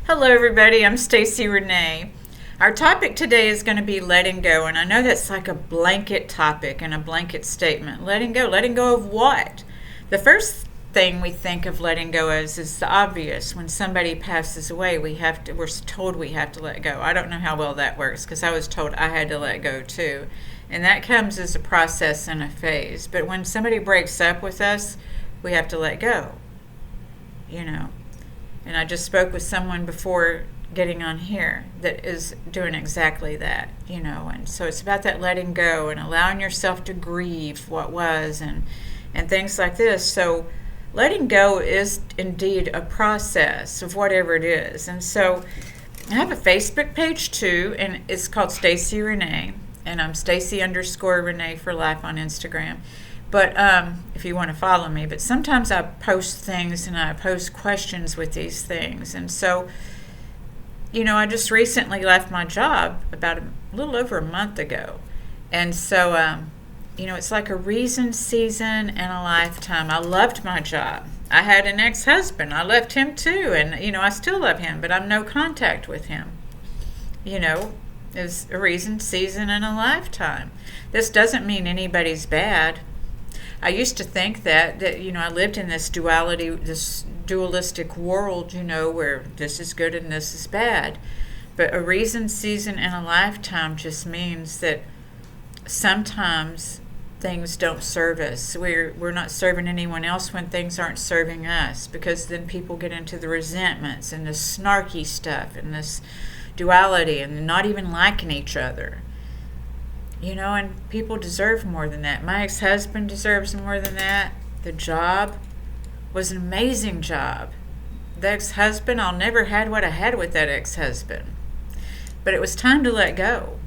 Hello, everybody. I'm Stacy Renee. Our topic today is going to be letting go, and I know that's like a blanket topic and a blanket statement. Letting go of what? The first thing we think of letting go as is the obvious. When somebody passes away, we're told we have to let go. I don't know how well that works because I was told I had to let go too, and that comes as a process and a phase. But when somebody breaks up with us, we have to let go. And I just spoke with someone before getting on here that is doing exactly that, and so it's about that letting go and allowing yourself to grieve what was and things like this. So letting go is indeed a process of whatever it is. And so I have a Facebook page too, and it's called Stacy Renee, and I'm Stacy_Renee for life on Instagram. But if you want to follow me, but sometimes I post things and I post questions with these things. And so, I just recently left my job about a little over a month ago. And so, it's like a reason, season, and a lifetime. I loved my job. I had an ex-husband. I left him too. And, I still love him, but I'm no contact with him. It's a reason, season, and a lifetime. This doesn't mean anybody's bad. I used to think that I lived in this duality, this dualistic world, where this is good and this is bad. But a reason, season, and a lifetime just means that sometimes things don't serve us. We're not serving anyone else when things aren't serving us, because then people get into the resentments and the snarky stuff and this duality and not even liking each other. And people deserve more than that. My ex-husband deserves more than that. The job was an amazing job. The ex-husband, I'll never had what I had with that ex-husband. But it was time to let go.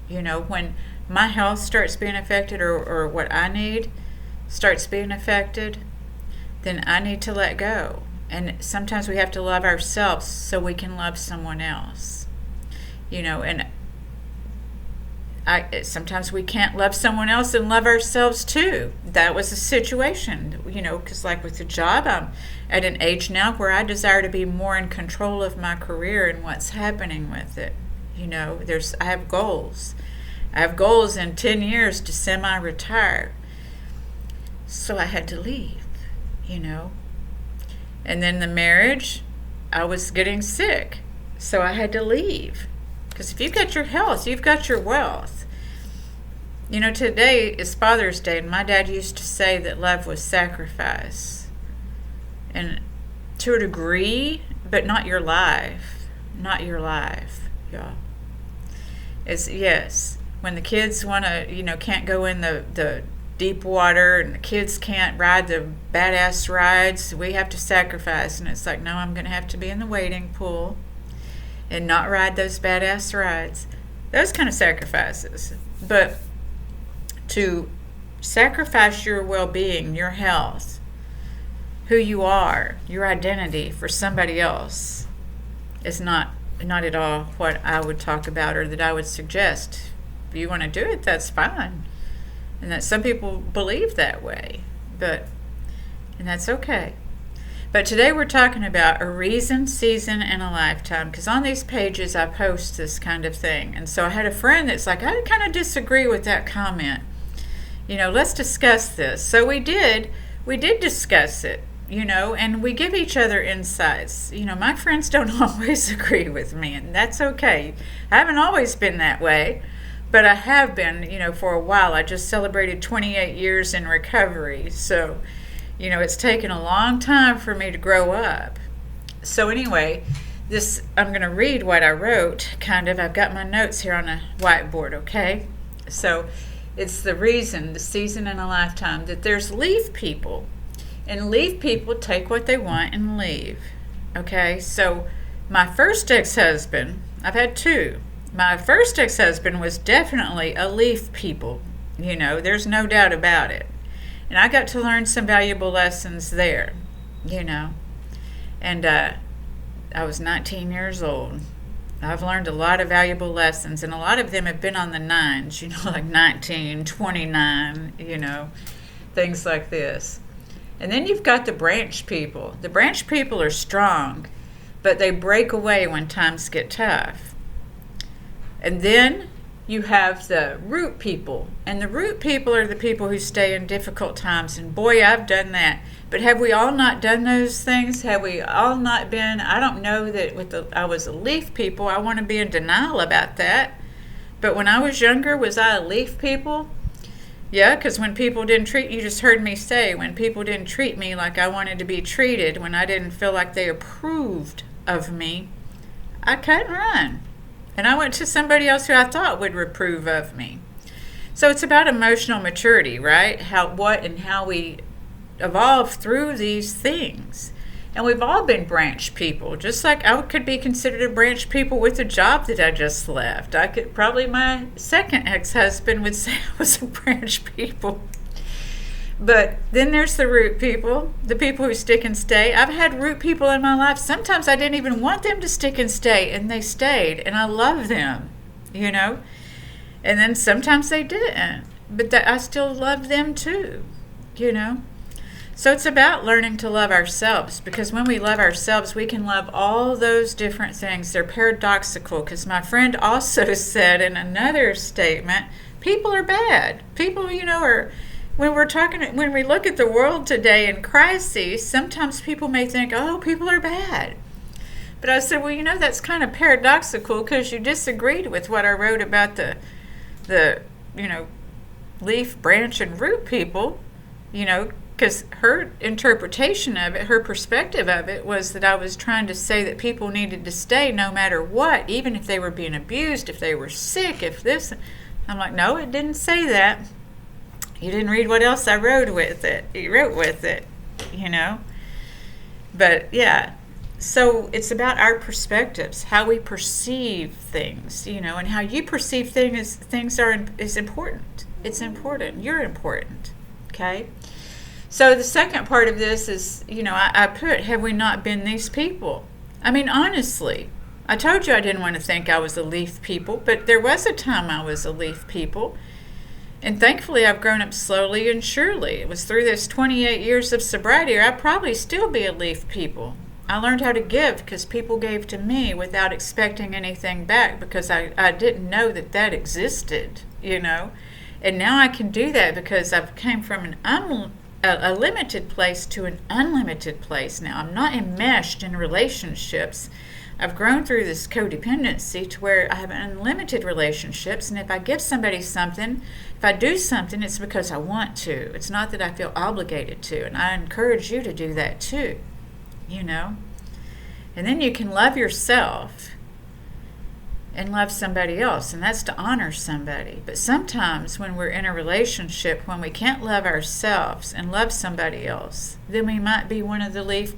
When my health starts being affected or what I need starts being affected, then I need to let go. And sometimes we have to love ourselves so we can love someone else. And sometimes we can't love someone else and love ourselves too. That was a situation, because like with the job, I'm at an age now where I desire to be more in control of my career and what's happening with it. I have goals. I have goals in 10 years to semi-retire. So I had to leave, And then the marriage, I was getting sick. So I had to leave. Because if you've got your health, you've got your wealth. Today is Father's Day, and my dad used to say that love was sacrifice. And to a degree, but not your life. Not your life, y'all. Yes, when the kids want to, can't go in the deep water and the kids can't ride the badass rides, we have to sacrifice. And it's like, no, I'm going to have to be in the wading pool and not ride those badass rides. Those kind of sacrifices. But to sacrifice your well-being, your health, who you are, your identity for somebody else is not at all what I would talk about or that I would suggest. If you want to do it, that's fine. And that some people believe that way. And that's okay. But today we're talking about a reason, season, and a lifetime. Because on these pages I post this kind of thing. And so I had a friend that's like, I kind of disagree with that comment. Let's discuss this. So we did discuss it, and we give each other insights. My friends don't always agree with me, and that's okay. I haven't always been that way, but I have been, for a while. I just celebrated 28 years in recovery. So, it's taken a long time for me to grow up. So anyway, I'm going to read what I wrote, kind of. I've got my notes here on a whiteboard, okay? So it's the reason, the season, and a lifetime that there's leave people. And leave people take what they want and leave, okay? So my first ex-husband, I've had two. My first ex-husband was definitely a leave people. There's no doubt about it. And I got to learn some valuable lessons there, And I was 19 years old. I've learned a lot of valuable lessons, and a lot of them have been on the nines, like 19, 29, things like this. And then you've got the branch people. The branch people are strong, but they break away when times get tough. And then you have the root people. And the root people are the people who stay in difficult times. And boy, I've done that. But have we all not done those things? Have we all not been? I don't know that I was a leaf people. I want to be in denial about that. But when I was younger, was I a leaf people? Yeah, because when people didn't treat you, just heard me say, when people didn't treat me like I wanted to be treated, when I didn't feel like they approved of me, I cut and run. And I went to somebody else who I thought would approve of me. So it's about emotional maturity, right? How we evolve through these things. And we've all been branch people. Just like I could be considered a branch people with the job that I just left. Probably my second ex-husband would say I was a branch people. But then there's the root people, the people who stick and stay. I've had root people in my life. Sometimes I didn't even want them to stick and stay, and they stayed, and I love them, And then sometimes they didn't, but I still love them too, So it's about learning to love ourselves, because when we love ourselves, we can love all those different things. They're paradoxical, because my friend also said in another statement, people are bad. People, are... When we look at the world today in crises, sometimes people may think, oh, people are bad. But I said, well, that's kind of paradoxical, because you disagreed with what I wrote about the leaf, branch, and root people, because her interpretation of it, her perspective of it was that I was trying to say that people needed to stay no matter what, even if they were being abused, if they were sick, if this. I'm like, no, it didn't say that. You didn't read what else I wrote with it. You wrote with it, But yeah, so it's about our perspectives, how we perceive things, and how you perceive things is important. It's important. You're important. Okay. So the second part of this is, I put, have we not been these people? I mean, honestly, I told you I didn't want to think I was a leaf people, but there was a time I was a leaf people. And thankfully, I've grown up slowly and surely. It was through this 28 years of sobriety, or I'd probably still be a leaf people. I learned how to give because people gave to me without expecting anything back, because I didn't know that existed, And now I can do that because I've came from a limited place to an unlimited place now. I'm not enmeshed in relationships. I've grown through this codependency to where I have unlimited relationships, and if I give somebody something, if I do something, it's because I want to. It's not that I feel obligated to, and I encourage you to do that too, And then you can love yourself and love somebody else, and that's to honor somebody. But sometimes when we're in a relationship, when we can't love ourselves and love somebody else, then we might be one of the leaf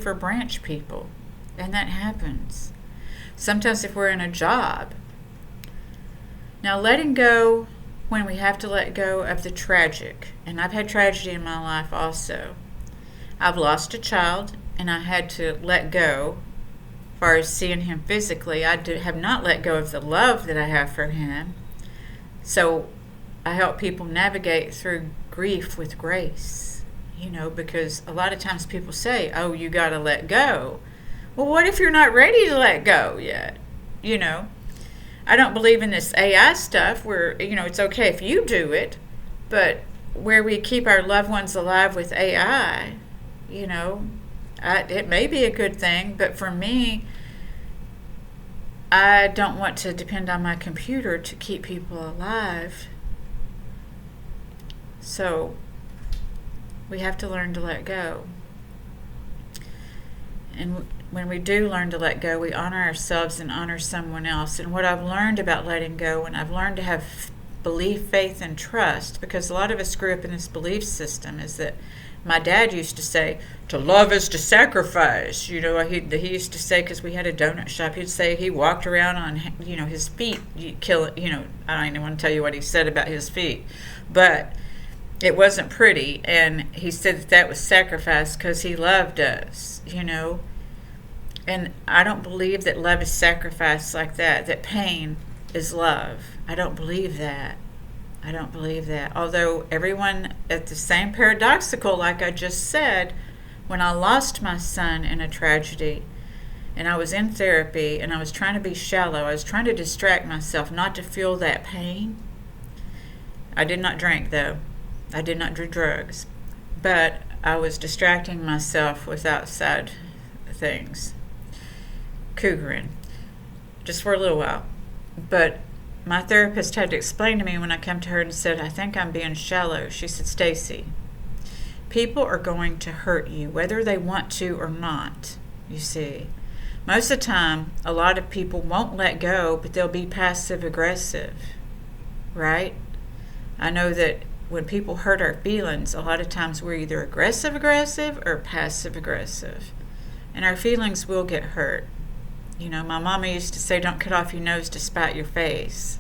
or branch people. And that happens. Sometimes if we're in a job. Now, letting go when we have to let go of the tragic. And I've had tragedy in my life also. I've lost a child, and I had to let go. As far as seeing him physically, I have not let go of the love that I have for him. So I help people navigate through grief with grace. Because a lot of times people say, oh, you got to let go. Well, what if you're not ready to let go yet? I don't believe in this AI stuff where, it's okay if you do it, but where we keep our loved ones alive with AI, it may be a good thing, but for me, I don't want to depend on my computer to keep people alive. So we have to learn to let go. And when we do learn to let go, we honor ourselves and honor someone else. And what I've learned about letting go, and I've learned to have belief, faith, and trust, because a lot of us grew up in this belief system, is that my dad used to say, to love is to sacrifice. He used to say, because we had a donut shop, he'd say he walked around on, his feet. I don't even want to tell you what he said about his feet. But it wasn't pretty. And he said that was sacrifice because he loved us, And I don't believe that love is sacrifice like that pain is love. I don't believe that. Although everyone at the same paradoxical, like I just said, When I lost my son in a tragedy, and I was in therapy, and I was trying to be shallow, I was trying to distract myself not to feel that pain. I did not drink, though. I did not do drugs. But I was distracting myself with outside things. Cougaring. Just for a little while. But my therapist had to explain to me when I came to her and said, I think I'm being shallow. She said, Stacy, people are going to hurt you, whether they want to or not, you see. Most of the time, a lot of people won't let go, but they'll be passive-aggressive, right? I know that when people hurt our feelings, a lot of times we're either aggressive-aggressive or passive-aggressive. And our feelings will get hurt. You know, my mama used to say, don't cut off your nose to spite your face.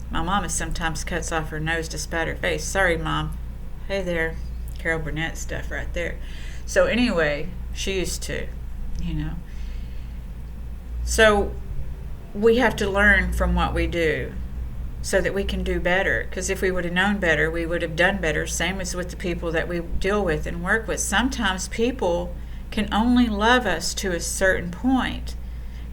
My mama sometimes cuts off her nose to spite her face. Sorry, Mom. Hey there. Carol Burnett stuff right there. So anyway, she used to, you know. So we have to learn from what we do so that we can do better. Because if we would have known better, we would have done better. Same as with the people that we deal with and work with. Sometimes people can only love us to a certain point.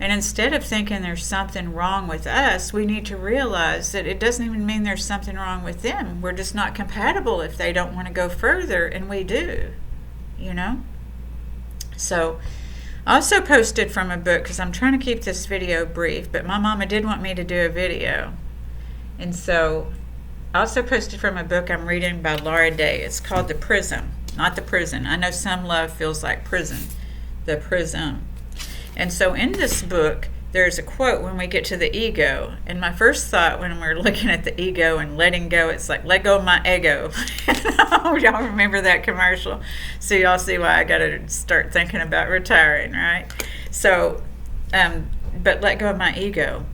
And instead of thinking there's something wrong with us, we need to realize that it doesn't even mean there's something wrong with them. We're just not compatible if they don't want to go further, and we do, you know? So I also posted from a book, because I'm trying to keep this video brief, but my mama did want me to do a video. And so I also posted from a book I'm reading by Laura Day. It's called The Prism, not The Prison. I know some love feels like prison. The Prism. And so in this book, there's a quote when we get to the ego. And my first thought when we're looking at the ego and letting go, it's like, let go of my ego. Y'all remember that commercial? So y'all see why I got to start thinking about retiring, right? So, but let go of my ego.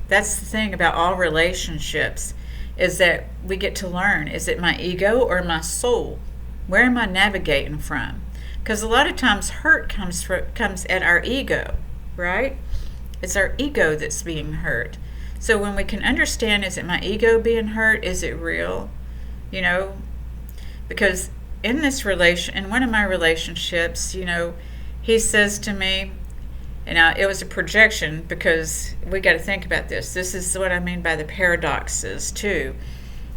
That's the thing about all relationships, is that we get to learn, is it my ego or my soul? Where am I navigating from? Because a lot of times hurt comes at our ego, right? It's our ego that's being hurt. So when we can understand, is it my ego being hurt? Is it real? You know, because in one of my relationships, you know, he says to me, and it was a projection, because we got to think about this. This is what I mean by the paradoxes too.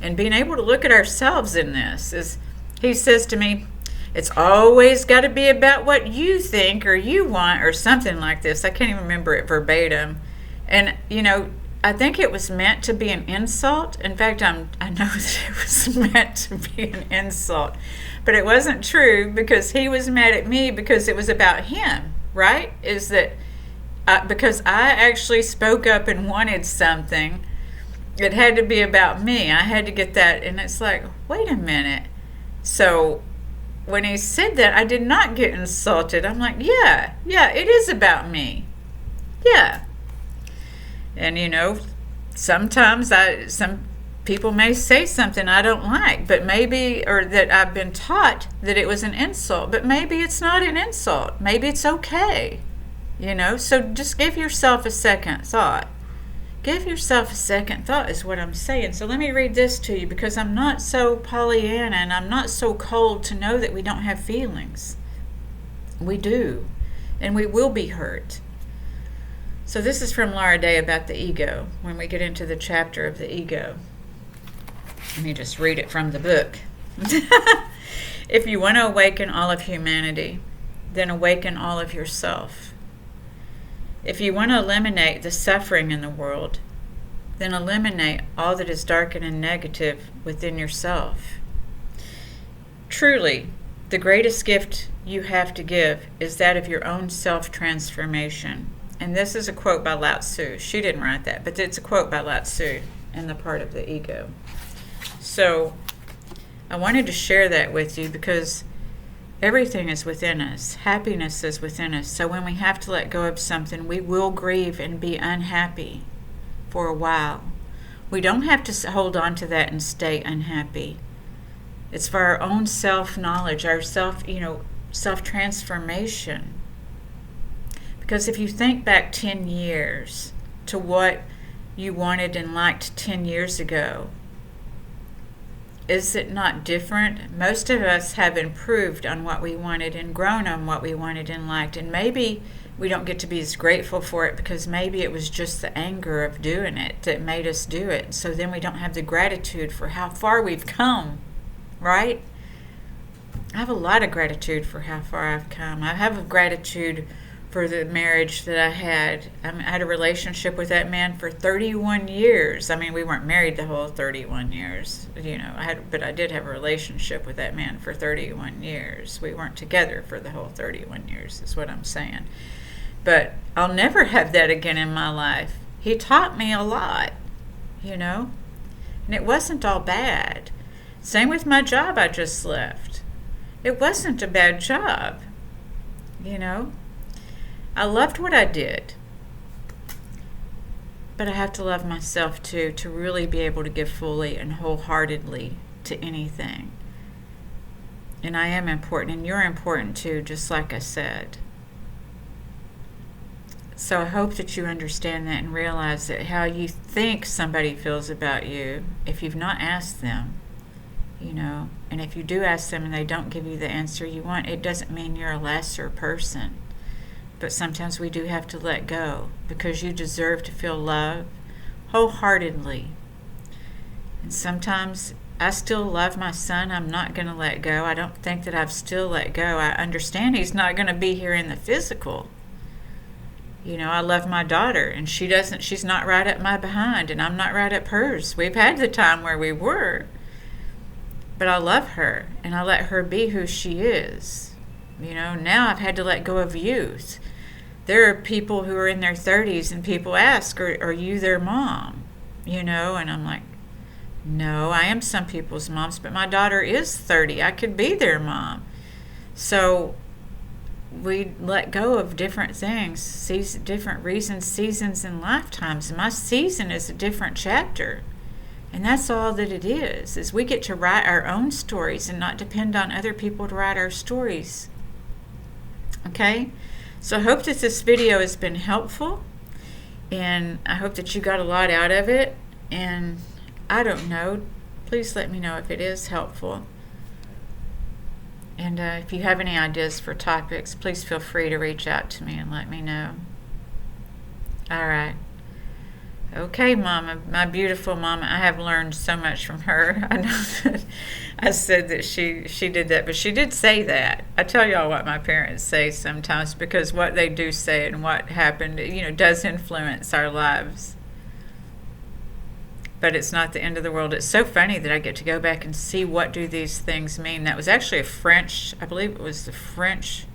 And being able to look at ourselves in this is, he says to me, it's always got to be about what you think or you want or something like this. I can't even remember it verbatim. And, you know, I think it was meant to be an insult. In fact, I know that it was meant to be an insult. But it wasn't true, because he was mad at me because it was about him, right? Is that because I actually spoke up and wanted something, it had to be about me. I had to get that. And it's like, wait a minute. So when he said that, I did not get insulted. I'm like, yeah, it is about me. Yeah. And, you know, sometimes some people may say something I don't like, but maybe, or that I've been taught that it was an insult, but maybe it's not an insult. Maybe it's okay, you know? So just give yourself a second thought. Give yourself a second thought is what I'm saying. So let me read this to you, because I'm not so Pollyanna and I'm not so cold to know that we don't have feelings. We do. And we will be hurt. So this is from Laura Day about the ego, when we get into the chapter of the ego. Let me just read it from the book. If you want to awaken all of humanity, then awaken all of yourself. If you want to eliminate the suffering in the world, then eliminate all that is dark and negative within yourself. Truly, the greatest gift you have to give is that of your own self-transformation. And this is a quote by Lao Tzu. She didn't write that, but it's a quote by Lao Tzu in the part of the ego. So I wanted to share that with you, because everything is within us. Happiness is within us. So when we have to let go of something, we will grieve and be unhappy for a while. We don't have to hold on to that and stay unhappy. It's for our own self-knowledge, our self-transformation. Because if you think back 10 years to what you wanted and liked 10 years ago, is it not different? Most of us have improved on what we wanted and grown on what we wanted and liked. And maybe we don't get to be as grateful for it because maybe it was just the anger of doing it that made us do it. So then we don't have the gratitude for how far we've come, right? I have a lot of gratitude for how far I've come. I have a gratitude for the marriage that I had. I had a relationship with that man for 31 years. I mean, we weren't married the whole 31 years, but I did have a relationship with that man for 31 years. We weren't together for the whole 31 years, is what I'm saying. But I'll never have that again in my life. He taught me a lot, and it wasn't all bad. Same with my job I just left. It wasn't a bad job, I loved what I did. But I have to love myself too, to really be able to give fully and wholeheartedly to anything. And I am important, and you're important too, just like I said. So I hope that you understand that and realize that how you think somebody feels about you, if you've not asked them, and if you do ask them and they don't give you the answer you want, it doesn't mean you're a lesser person. But sometimes we do have to let go because you deserve to feel love wholeheartedly. And sometimes I still love my son. I'm not going to let go. I don't think that I've still let go. I understand he's not going to be here in the physical. I love my daughter, and she's not right up my behind, and I'm not right up hers. We've had the time where we were, but I love her, and I let her be who she is. Now I've had to let go of youth. There are people who are in their 30s, and people ask, are you their mom? And I'm like, no, I am some people's moms, but my daughter is 30. I could be their mom. So we let go of different things, different reasons, seasons, and lifetimes. My season is a different chapter. And that's all that it is we get to write our own stories and not depend on other people to write our stories. Okay? So I hope that this video has been helpful, and I hope that you got a lot out of it. And I don't know, please let me know if it is helpful. And if you have any ideas for topics, please feel free to reach out to me and let me know. All right. Okay, Mama, my beautiful Mama. I have learned so much from her. I know that I said that she did that, but she did say that. I tell y'all what my parents say sometimes, because what they do say and what happened, does influence our lives. But it's not the end of the world. It's so funny that I get to go back and see what do these things mean. That was actually I believe it was the French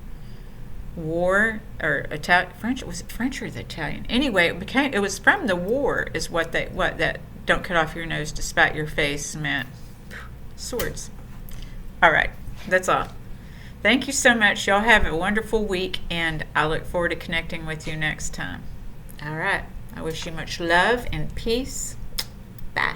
war, or was it French or the Italian? Anyway, it was from the war, is what that don't cut off your nose to spite your face meant. Swords. All right, that's all. Thank you so much. Y'all have a wonderful week, and I look forward to connecting with you next time. All right, I wish you much love and peace. Bye.